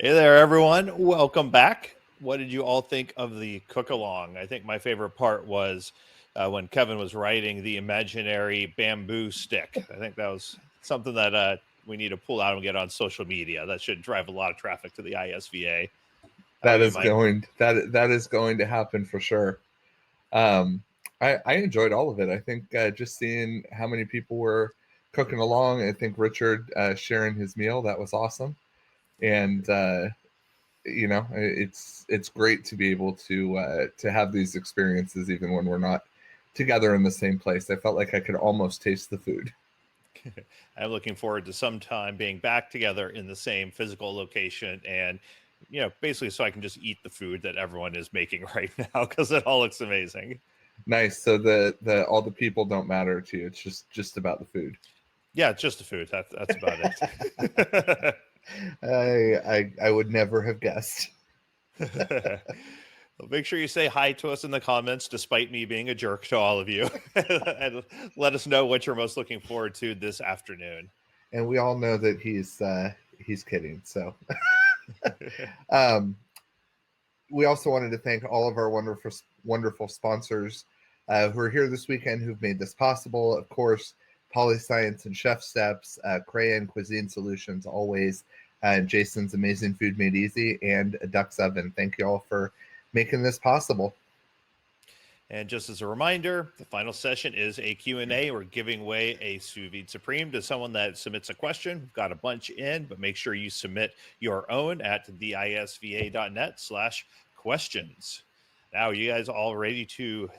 Hey there, everyone. Welcome back. What did you all think of the cook along? I think my favorite part was when Kevin was writing the imaginary bamboo stick. I think that was something that we need to pull out and get on social media. That should drive a lot of traffic to the ISVA. How about That you, is Mike? going that is going to happen for sure. Um, I enjoyed all of it. I think just seeing how many people were cooking along. I think Richard sharing his meal, that was awesome. And it's great to be able to have these experiences even when we're not together in the same place. I felt like I could almost taste the food. I'm looking forward to sometime being back together in the same physical location and basically so I can just eat the food that everyone is making right now because it all looks amazing. Nice. So the all the people don't matter to you. It's just about the food. Yeah, it's just the food. That's about it. I would never have guessed. Make sure you say hi to us in the comments, despite me being a jerk to all of you. And let us know what you're most looking forward to this afternoon. And we all know that he's kidding. So um, we also wanted to thank all of our wonderful sponsors who are here this weekend who've made this possible. Of course, Polyscience and Chef Steps, Crayon Cuisine Solutions, always, Jason's Amazing Food Made Easy, and Duck's Oven. Thank you all for making this possible. And just as a reminder, the final session is a Q&A. We're giving away a Sous Vide Supreme to someone that submits a question. We've got a bunch in, but make sure you submit your own at theisva.net/questions. Now, are you guys all ready to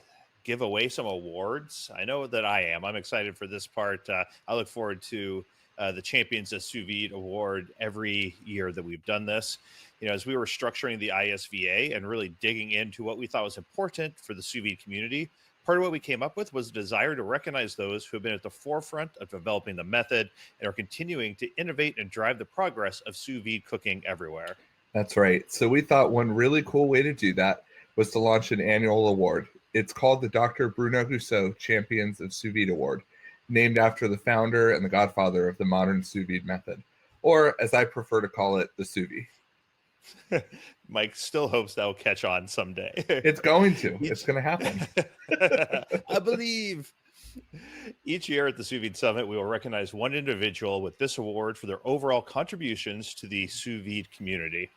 give away some awards? I know that I am. I'm excited for this part. I look forward to the Champions of Sous Vide Award every year that we've done this. As we were structuring the ISVA and really digging into what we thought was important for the sous vide community, part of what we came up with was a desire to recognize those who have been at the forefront of developing the method and are continuing to innovate and drive the progress of sous vide cooking everywhere. That's right. So we thought one really cool way to do that was to launch an annual award. It's called the Dr. Bruno Goussault Champions of Sous Vide Award, named after the founder and the godfather of the modern sous vide method, or as I prefer to call it, the sous vide. Mike still hopes that will catch on someday. It's going to. It's going to happen. I believe. Each year at the Sous Vide Summit, we will recognize one individual with this award for their overall contributions to the sous vide community.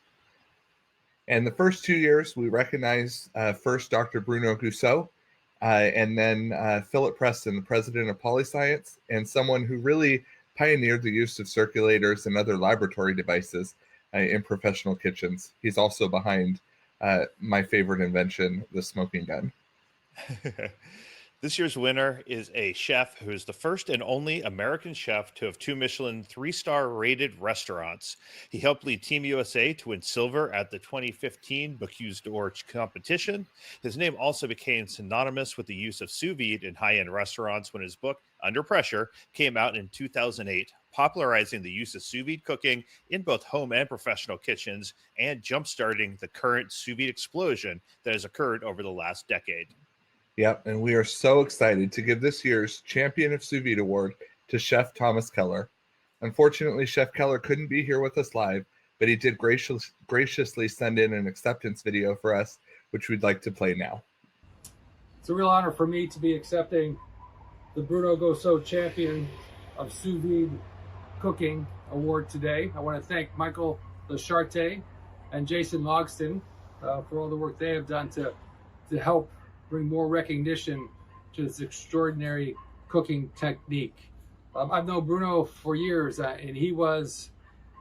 And the first 2 years, we recognize first Dr. Bruno Goussault, and then Philip Preston, the president of Polyscience, and someone who really pioneered the use of circulators and other laboratory devices in professional kitchens. He's also behind my favorite invention, the smoking gun. This year's winner is a chef who is the first and only American chef to have 2 Michelin 3-star rated restaurants. He helped lead Team USA to win silver at the 2015 Bocuse d'Or competition. His name also became synonymous with the use of sous vide in high-end restaurants when his book, Under Pressure, came out in 2008, popularizing the use of sous vide cooking in both home and professional kitchens and jump-starting the current sous vide explosion that has occurred over the last decade. Yep, and we are so excited to give this year's Champion of Sous Vide Award to Chef Thomas Keller. Unfortunately, Chef Keller couldn't be here with us live, but he did graciously send in an acceptance video for us, which we'd like to play now. It's a real honor for me to be accepting the Bruno Goussault Champion of Sous Vide Cooking Award today. I want to thank Michael Lacharte and Jason Logston for all the work they have done to help bring more recognition to this extraordinary cooking technique. I've known Bruno for years, and he was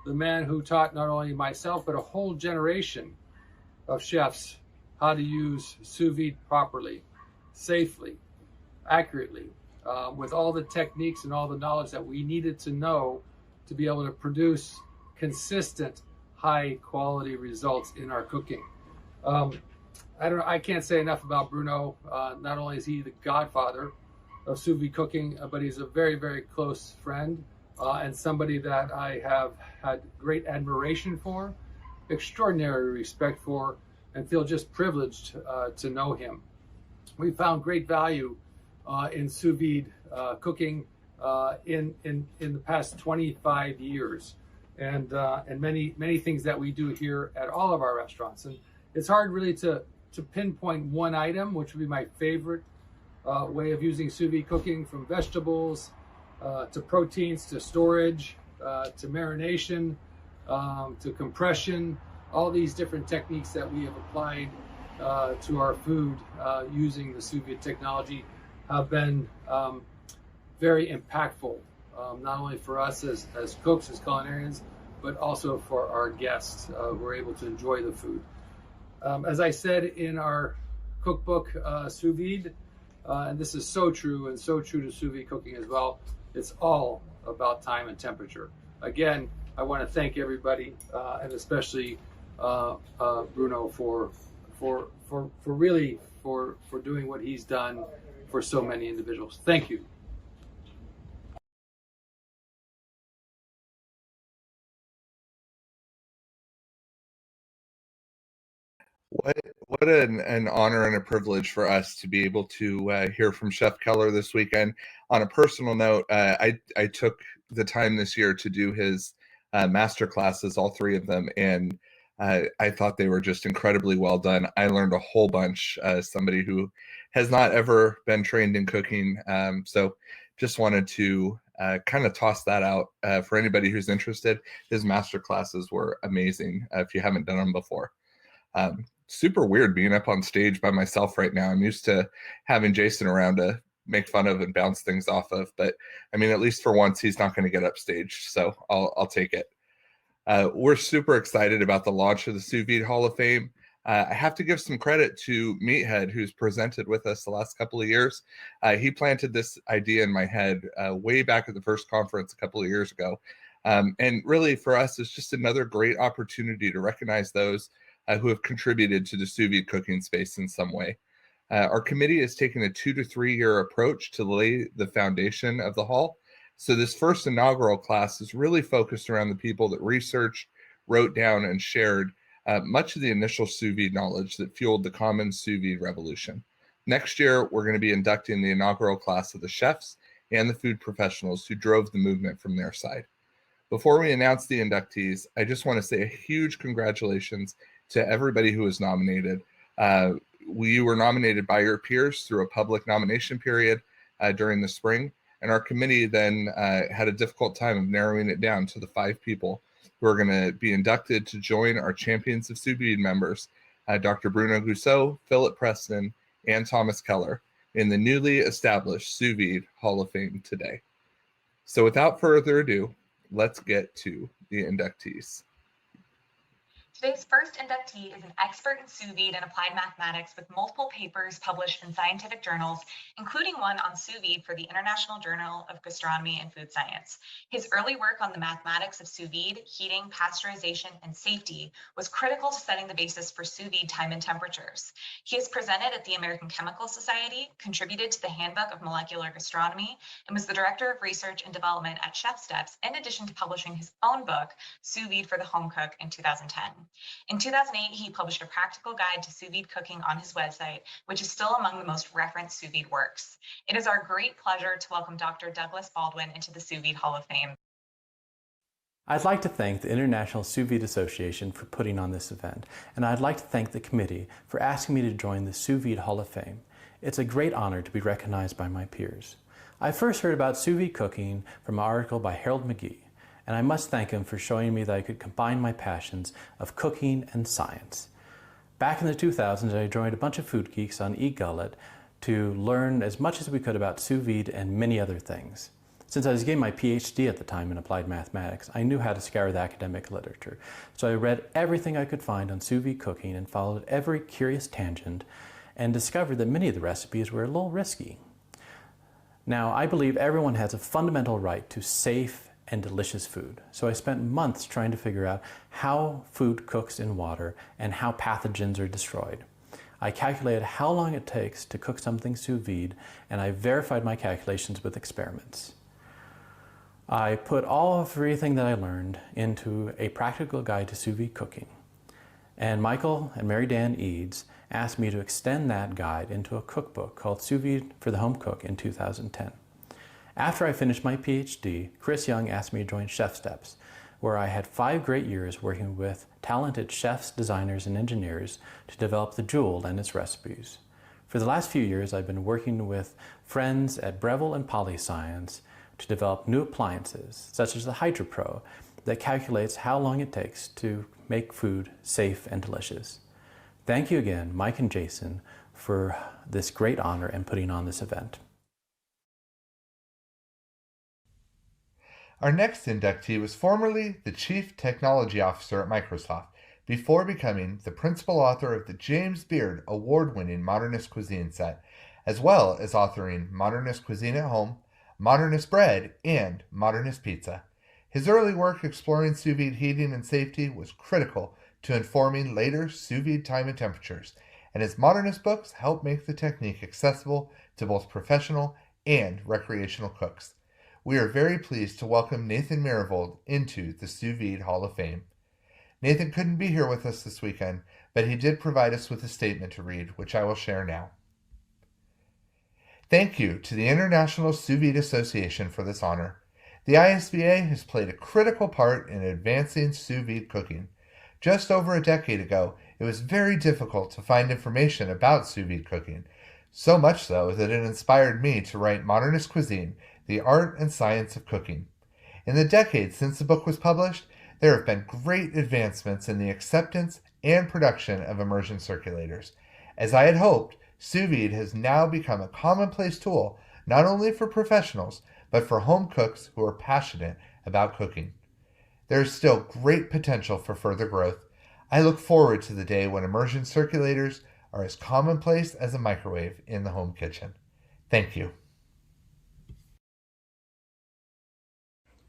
the man who taught not only myself, but a whole generation of chefs how to use sous vide properly, safely, accurately, with all the techniques and all the knowledge that we needed to know to be able to produce consistent, high quality results in our cooking. I can't say enough about Bruno. Not only is he the godfather of sous vide cooking, but he's a very, very close friend and somebody that I have had great admiration for, extraordinary respect for, and feel just privileged to know him. We found great value in sous vide cooking in the past 25 years. and many things that we do here at all of our restaurants. And it's hard really to pinpoint one item, which would be my favorite way of using sous vide cooking, from vegetables to proteins to storage to marination to compression. All these different techniques that we have applied to our food using the sous vide technology have been very impactful, not only for us as cooks, as culinarians, but also for our guests who are able to enjoy the food. As I said in our cookbook, Sous Vide, and this is so true and so true to sous vide cooking as well, it's all about time and temperature. Again, I want to thank everybody, and especially Bruno for doing what he's done for so many individuals. Thank you. What an honor and a privilege for us to be able to hear from Chef Keller this weekend. On a personal note, I took the time this year to do his master classes, all three of them, and I thought they were just incredibly well done. I learned a whole bunch as somebody who has not ever been trained in cooking. So just wanted to kind of toss that out for anybody who's interested. His master classes were amazing if you haven't done them before. Super weird being up on stage by myself right now. I'm used to having Jason around to make fun of and bounce things off of, but I mean, at least for once, he's not going to get up stage, so I'll take it. We're super excited about the launch of the Sous Vide Hall of Fame. I have to give some credit to Meathead, who's presented with us the last couple of years. He planted this idea in my head way back at the first conference a couple of years ago. And really, for us, it's just another great opportunity to recognize those who have contributed to the sous vide cooking space in some way. Our committee has taken a 2 to 3 year approach to lay the foundation of the hall. So this first inaugural class is really focused around the people that researched, wrote down, and shared much of the initial sous vide knowledge that fueled the common sous vide revolution. Next year, we're going to be inducting the inaugural class of the chefs and the food professionals who drove the movement from their side. Before we announce the inductees, I just want to say a huge congratulations to everybody who was nominated. We were nominated by your peers through a public nomination period during the spring, and our committee then had a difficult time of narrowing it down to the 5 people who are going to be inducted to join our Champions of Sous Vide members, Dr. Bruno Goussault, Philip Preston, and Thomas Keller, in the newly established Sous Vide Hall of Fame today. So without further ado, let's get to the inductees. Today's first inductee is an expert in sous vide and applied mathematics with multiple papers published in scientific journals, including one on sous vide for the International Journal of Gastronomy and Food Science. His early work on the mathematics of sous vide, heating, pasteurization, and safety was critical to setting the basis for sous vide time and temperatures. He has presented at the American Chemical Society, contributed to the Handbook of Molecular Gastronomy, and was the Director of Research and Development at Chef Steps, in addition to publishing his own book, Sous Vide for the Home Cook, in 2010. In 2008, he published a practical guide to sous vide cooking on his website, which is still among the most referenced sous vide works. It is our great pleasure to welcome Dr. Douglas Baldwin into the Sous Vide Hall of Fame. I'd like to thank the International Sous Vide Association for putting on this event, and I'd like to thank the committee for asking me to join the Sous Vide Hall of Fame. It's a great honor to be recognized by my peers. I first heard about sous vide cooking from an article by Harold McGee, and I must thank him for showing me that I could combine my passions of cooking and science. Back in the 2000s, I joined a bunch of food geeks on eGullet to learn as much as we could about sous vide and many other things. Since I was getting my PhD at the time in applied mathematics, I knew how to scour the academic literature. So I read everything I could find on sous vide cooking and followed every curious tangent and discovered that many of the recipes were a little risky. Now, I believe everyone has a fundamental right to safe and delicious food. So I spent months trying to figure out how food cooks in water and how pathogens are destroyed. I calculated how long it takes to cook something sous vide, and I verified my calculations with experiments. I put all of everything that I learned into a practical guide to sous vide cooking. And Michael and Mary Dan Eads asked me to extend that guide into a cookbook called Sous Vide for the Home Cook in 2010. After I finished my PhD, Chris Young asked me to join Chef Steps, where I had 5 great years working with talented chefs, designers, and engineers to develop the Jewel and its recipes. For the last few years, I've been working with friends at Breville and PolyScience to develop new appliances, such as the HydroPro, that calculates how long it takes to make food safe and delicious. Thank you again, Mike and Jason, for this great honor and putting on this event. Our next inductee was formerly the Chief Technology Officer at Microsoft, before becoming the principal author of the James Beard award-winning Modernist Cuisine set, as well as authoring Modernist Cuisine at Home, Modernist Bread, and Modernist Pizza. His early work exploring sous vide heating and safety was critical to informing later sous vide time and temperatures, and his Modernist books helped make the technique accessible to both professional and recreational cooks. We are very pleased to welcome Nathan Myhrvold into the Sous Vide Hall of Fame. Nathan couldn't be here with us this weekend, but he did provide us with a statement to read, which I will share now. Thank you to the International Sous Vide Association for this honor. The ISVA has played a critical part in advancing sous vide cooking. Just over a decade ago, it was very difficult to find information about sous vide cooking, so much so that it inspired me to write Modernist Cuisine, The Art and Science of Cooking. In the decades since the book was published, there have been great advancements in the acceptance and production of immersion circulators. As I had hoped, sous vide has now become a commonplace tool not only for professionals, but for home cooks who are passionate about cooking. There is still great potential for further growth. I look forward to the day when immersion circulators are as commonplace as a microwave in the home kitchen. Thank you.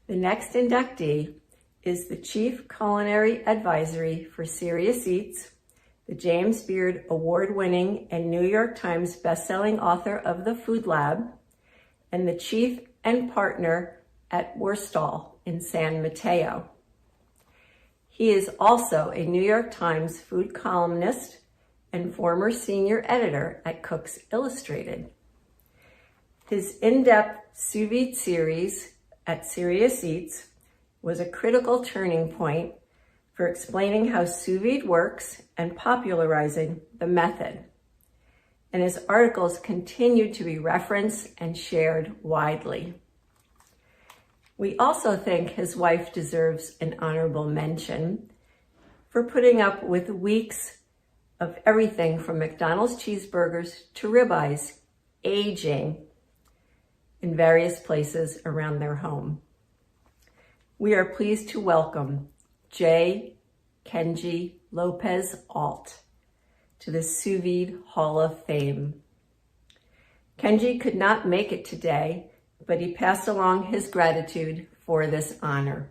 The next inductee is the Chief Culinary Advisory for Serious Eats, the James Beard Award-winning and New York Times bestselling author of The Food Lab, and the Chief and Partner at Worstall in San Mateo. He is also a New York Times food columnist and former senior editor at Cooks Illustrated. His in-depth sous vide series at Serious Eats was a critical turning point for explaining how sous vide works and popularizing the method. And his articles continue to be referenced and shared widely. We also think his wife deserves an honorable mention for putting up with weeks of everything from McDonald's cheeseburgers to ribeyes aging in various places around their home. We are pleased to welcome J. Kenji Lopez Alt to the Sous Vide Hall of Fame. Kenji could not make it today, but he passed along his gratitude for this honor.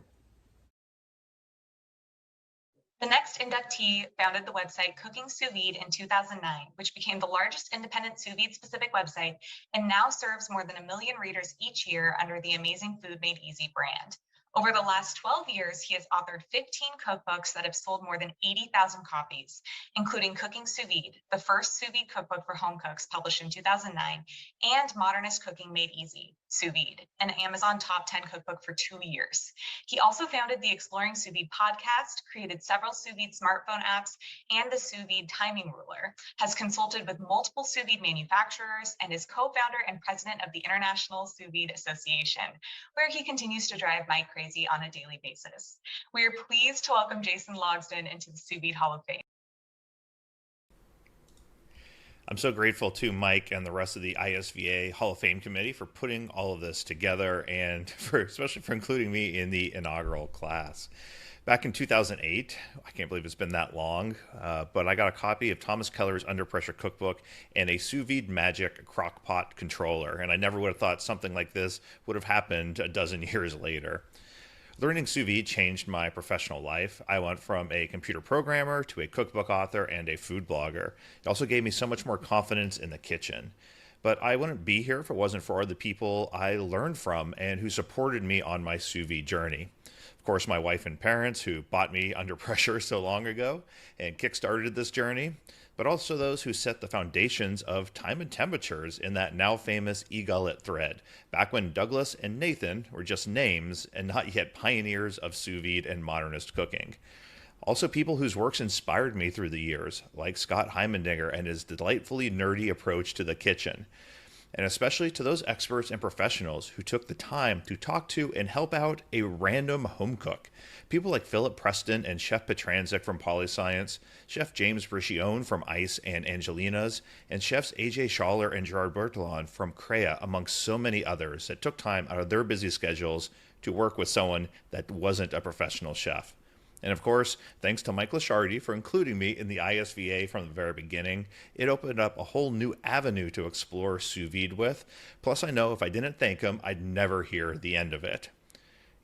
The next inductee founded the website Cooking Sous Vide in 2009, which became the largest independent sous vide specific website and now serves more than 1 million readers each year under the Amazing Food Made Easy brand. Over the last 12 years, he has authored 15 cookbooks that have sold more than 80,000 copies, including Cooking Sous Vide, the first sous vide cookbook for home cooks published in 2009, and Modernist Cooking Made Easy, Sous Vide, an Amazon top 10 cookbook for 2 years. He also founded the Exploring Sous Vide podcast, created several sous vide smartphone apps, and the Sous Vide Timing Ruler, has consulted with multiple sous vide manufacturers, and is co-founder and president of the International Sous Vide Association, where he continues to drive Mike crazy on a daily basis. We are pleased to welcome Jason Logsdon into the Sous Vide Hall of Fame. I'm so grateful to Mike and the rest of the ISVA Hall of Fame committee for putting all of this together, and especially for including me in the inaugural class. Back in 2008, I can't believe it's been that long, but I got a copy of Thomas Keller's Under Pressure Cookbook and a Sous Vide Magic Crock-Pot controller, and I never would have thought something like this would have happened a dozen years later. Learning sous vide changed my professional life. I went from a computer programmer to a cookbook author and a food blogger. It also gave me so much more confidence in the kitchen. But I wouldn't be here if it wasn't for the people I learned from and who supported me on my sous vide journey. Of course, my wife and parents who bought me Under Pressure so long ago and kickstarted this journey. but also those who set the foundations of time and temperatures in that now famous e-gullet thread, back when Douglas and Nathan were just names and not yet pioneers of sous vide and modernist cooking. Also, people whose works inspired me through the years, like Scott Heimendinger and his delightfully nerdy approach to the kitchen. And especially to those experts and professionals who took the time to talk to and help out a random home cook. People like Philip Preston and Chef Petranzik from Polyscience, Chef James Briccione from Ice and Angelina's, and Chefs AJ Schaller and Gerard Berthelon from Crea, amongst so many others that took time out of their busy schedules to work with someone that wasn't a professional chef. And of course, thanks to Mike Lashardi for including me in the ISVA from the very beginning. It opened up a whole new avenue to explore sous vide with. Plus, I know if I didn't thank him, I'd never hear the end of it.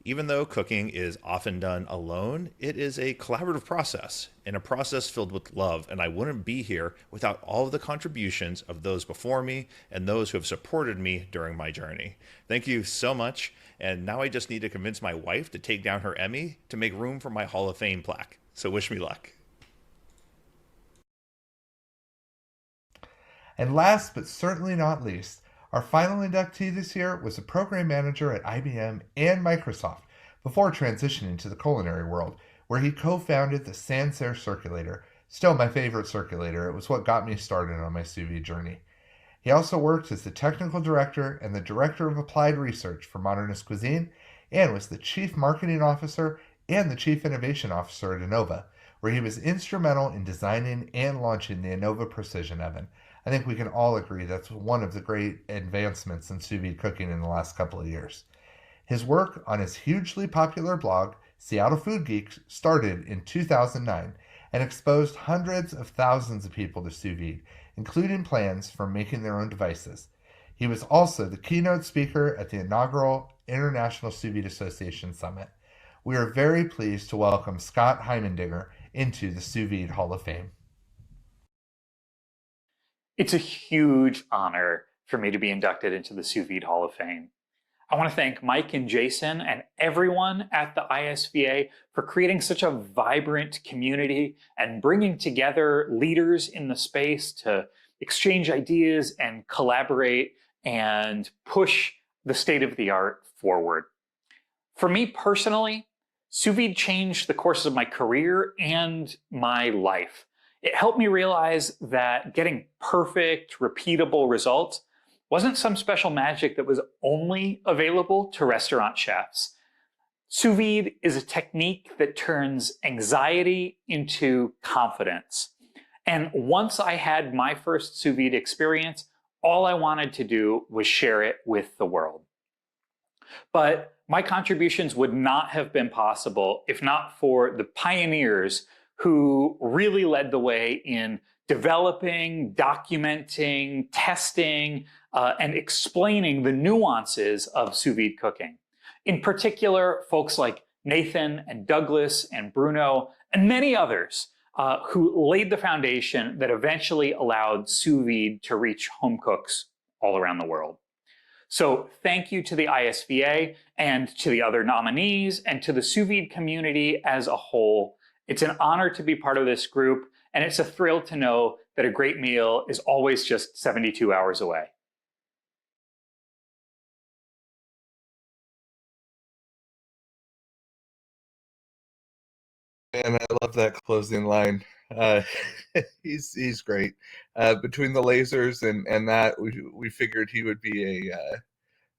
Even though cooking is often done alone, it is a collaborative process, and a process filled with love, and I wouldn't be here without all of the contributions of those before me and those who have supported me during my journey. Thank you so much, and now I just need to convince my wife to take down her Emmy to make room for my Hall of Fame plaque. So wish me luck. And last but certainly not least, our final inductee this year was a program manager at IBM and Microsoft before transitioning to the culinary world, where he co-founded the Sancerre Circulator, still my favorite circulator. It was what got me started on my sous vide journey. He also worked as the technical director and the director of applied research for Modernist Cuisine, and was the chief marketing officer and the chief innovation officer at Innova, where he was instrumental in designing and launching the Innova Precision Oven. I think we can all agree that's one of the great advancements in sous vide cooking in the last couple of years. His work on his hugely popular blog, Seattle Food Geeks, started in 2009 and exposed hundreds of thousands of people to sous vide, including plans for making their own devices. He was also the keynote speaker at the inaugural International Sous Vide Association Summit. We are very pleased to welcome Scott Heimendinger into the Sous Vide Hall of Fame. It's a huge honor for me to be inducted into the Sous Vide Hall of Fame. I want to thank Mike and Jason and everyone at the ISVA for creating such a vibrant community and bringing together leaders in the space to exchange ideas and collaborate and push the state of the art forward. For me personally, sous vide changed the course of my career and my life. It helped me realize that getting perfect, repeatable results wasn't some special magic that was only available to restaurant chefs. Sous vide is a technique that turns anxiety into confidence. And once I had my first sous vide experience, all I wanted to do was share it with the world. But my contributions would not have been possible if not for the pioneers who really led the way in developing, documenting, testing, and explaining the nuances of sous vide cooking. In particular, folks like Nathan and Douglas and Bruno and many others who laid the foundation that eventually allowed sous vide to reach home cooks all around the world. So thank you to the ISVA and to the other nominees and to the sous vide community as a whole. It's an honor to be part of this group, and it's a thrill to know that a great meal is always just 72 hours away. And I love that closing line. He's great. Between the lasers and that, we figured he would be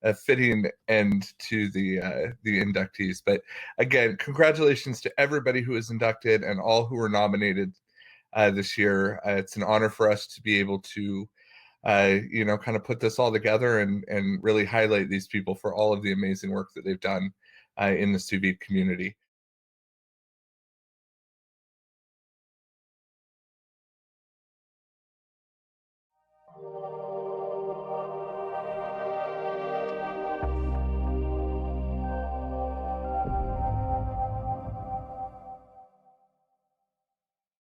a fitting end to the inductees. But again, congratulations to everybody who was inducted and all who were nominated this year. It's an honor for us to be able to kind of put this all together and really highlight these people for all of the amazing work that they've done in the sous vide community.